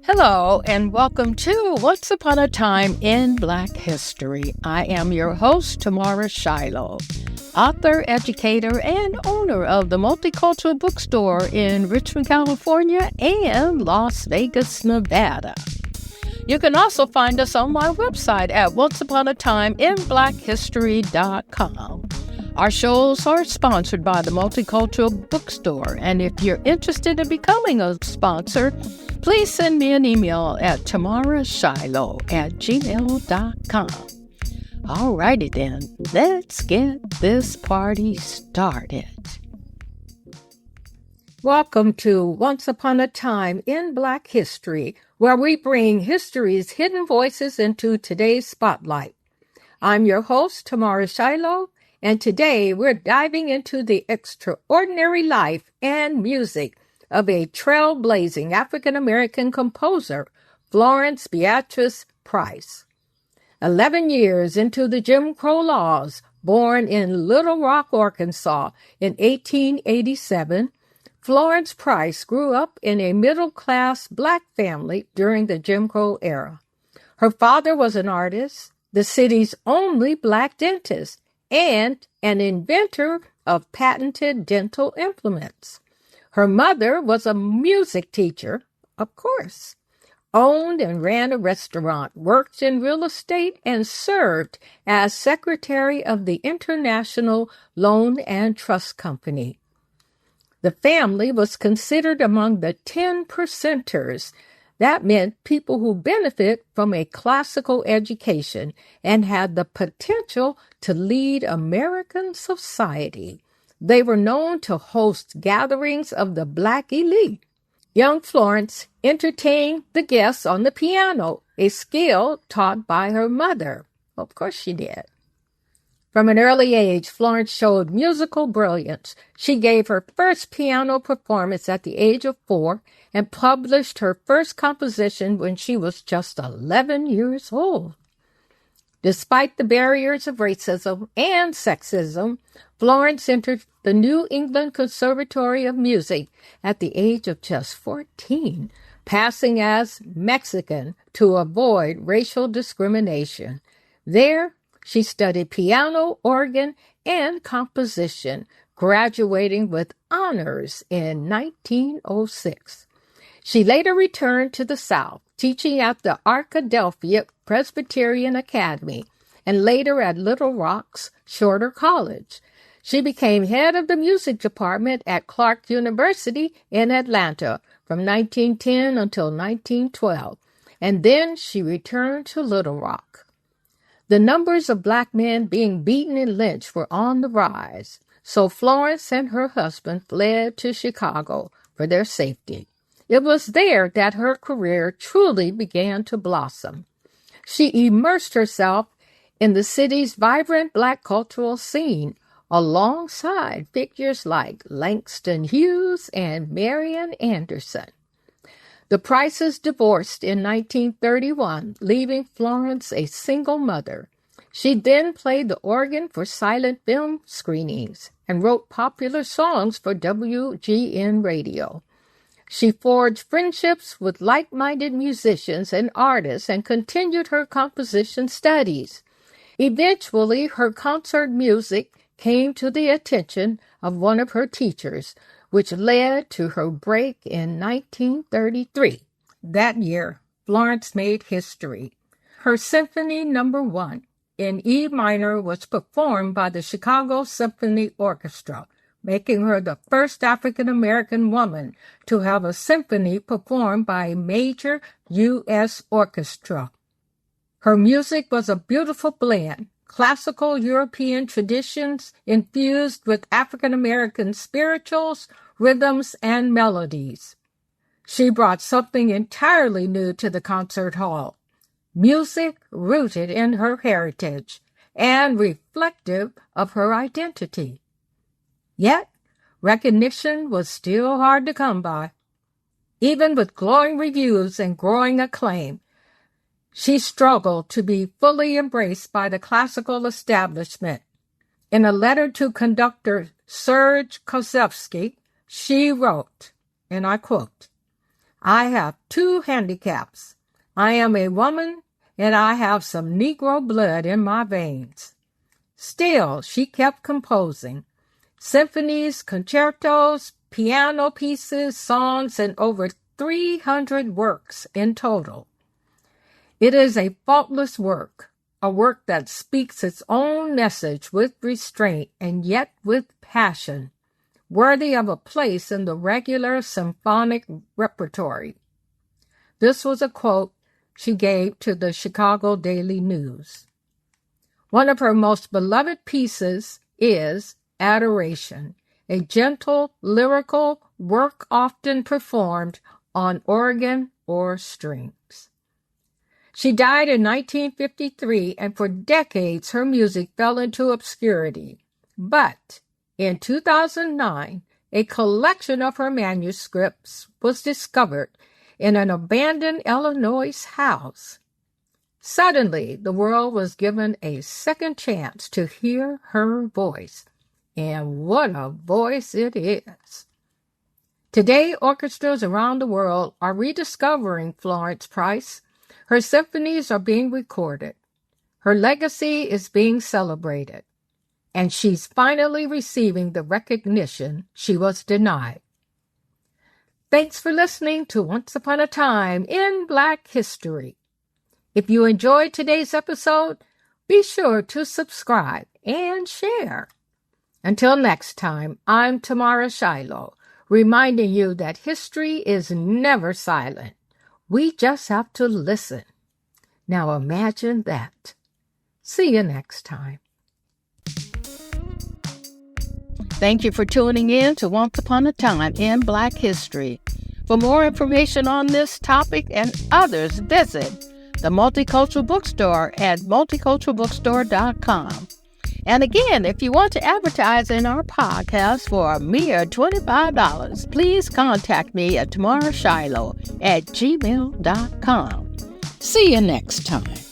Hello, and welcome to Once Upon a Time in Black History. I am your host, Tamara Shiloh, author, educator, and owner of the Multicultural Bookstore in Richmond, California, and Las Vegas, Nevada. You can also find us on my website at onceuponatimeinblackhistory.com. Our shows are sponsored by the Multicultural Bookstore, and if you're interested in becoming a sponsor, please send me an email at tamarashiloh@gmail.com. Alrighty then, let's get this party started. Welcome to Once Upon a Time in Black History, where we bring history's hidden voices into today's spotlight. I'm your host, Tamara Shiloh, and today we're diving into the extraordinary life and music of a trailblazing African-American composer, Florence Beatrice Price. 11 years into the Jim Crow laws, born in Little Rock, Arkansas in 1887, Florence Price grew up in a middle-class Black family during the Jim Crow era. Her father was an artist, the city's only Black dentist, and an inventor of patented dental implements. Her mother was a music teacher, of course, owned and ran a restaurant, worked in real estate, and served as secretary of the International Loan and Trust Company. The family was considered among the 10 percenters. That meant people who benefit from a classical education and had the potential to lead American society. They were known to host gatherings of the Black elite. Young Florence entertained the guests on the piano, a skill taught by her mother. Of course she did. From an early age, Florence showed musical brilliance. She gave her first piano performance at the age of 4 and published her first composition when she was just 11 years old. Despite the barriers of racism and sexism, Florence entered the New England Conservatory of Music at the age of just 14, passing as Mexican to avoid racial discrimination. There, she studied piano, organ, and composition, graduating with honors in 1906. She later returned to the South, teaching at the Arkadelphia Presbyterian Academy and later at Little Rock's Shorter College. She became head of the music department at Clark University in Atlanta from 1910 until 1912, and then she returned to Little Rock. The numbers of Black men being beaten and lynched were on the rise, so Florence and her husband fled to Chicago for their safety. It was there that her career truly began to blossom. She immersed herself in the city's vibrant Black cultural scene, alongside figures like Langston Hughes and Marian Anderson. The Prices divorced in 1931, leaving Florence a single mother. She then played the organ for silent film screenings and wrote popular songs for WGN radio. She forged friendships with like-minded musicians and artists and continued her composition studies. Eventually, her concert music came to the attention of one of her teachers, which led to her break in 1933. That year, Florence made history. Her Symphony No. 1 in E minor was performed by the Chicago Symphony Orchestra, making her the first African-American woman to have a symphony performed by a major U.S. orchestra. Her music was a beautiful blend, classical European traditions infused with African-American spirituals, rhythms, and melodies. She brought something entirely new to the concert hall, music rooted in her heritage and reflective of her identity. Yet, recognition was still hard to come by. Even with glowing reviews and growing acclaim, she struggled to be fully embraced by the classical establishment. In a letter to conductor Serge Kosevsky, she wrote, and I quote, I have 2 handicaps. I am a woman, and I have some Negro blood in my veins. Still, she kept composing symphonies, concertos, piano pieces, songs, and over 300 works in total. It is a faultless work, a work that speaks its own message with restraint and yet with passion, worthy of a place in the regular symphonic repertory. This was a quote she gave to the Chicago Daily News. One of her most beloved pieces is Adoration, a gentle, lyrical work often performed on organ or strings. She died in 1953, and for decades her music fell into obscurity. But in 2009, a collection of her manuscripts was discovered in an abandoned Illinois house. Suddenly, the world was given a second chance to hear her voice. And what a voice it is! Today, orchestras around the world are rediscovering Florence Price. Her symphonies are being recorded. Her legacy is being celebrated. And she's finally receiving the recognition she was denied. Thanks for listening to Once Upon a Time in Black History. If you enjoyed today's episode, be sure to subscribe and share. Until next time, I'm Tamara Shiloh, reminding you that history is never silent. We just have to listen. Now imagine that. See you next time. Thank you for tuning in to Once Upon a Time in Black History. For more information on this topic and others, visit the Multicultural Bookstore at multiculturalbookstore.com. And again, if you want to advertise in our podcast for a mere $25, please contact me at tamarashiloh@gmail.com. See you next time.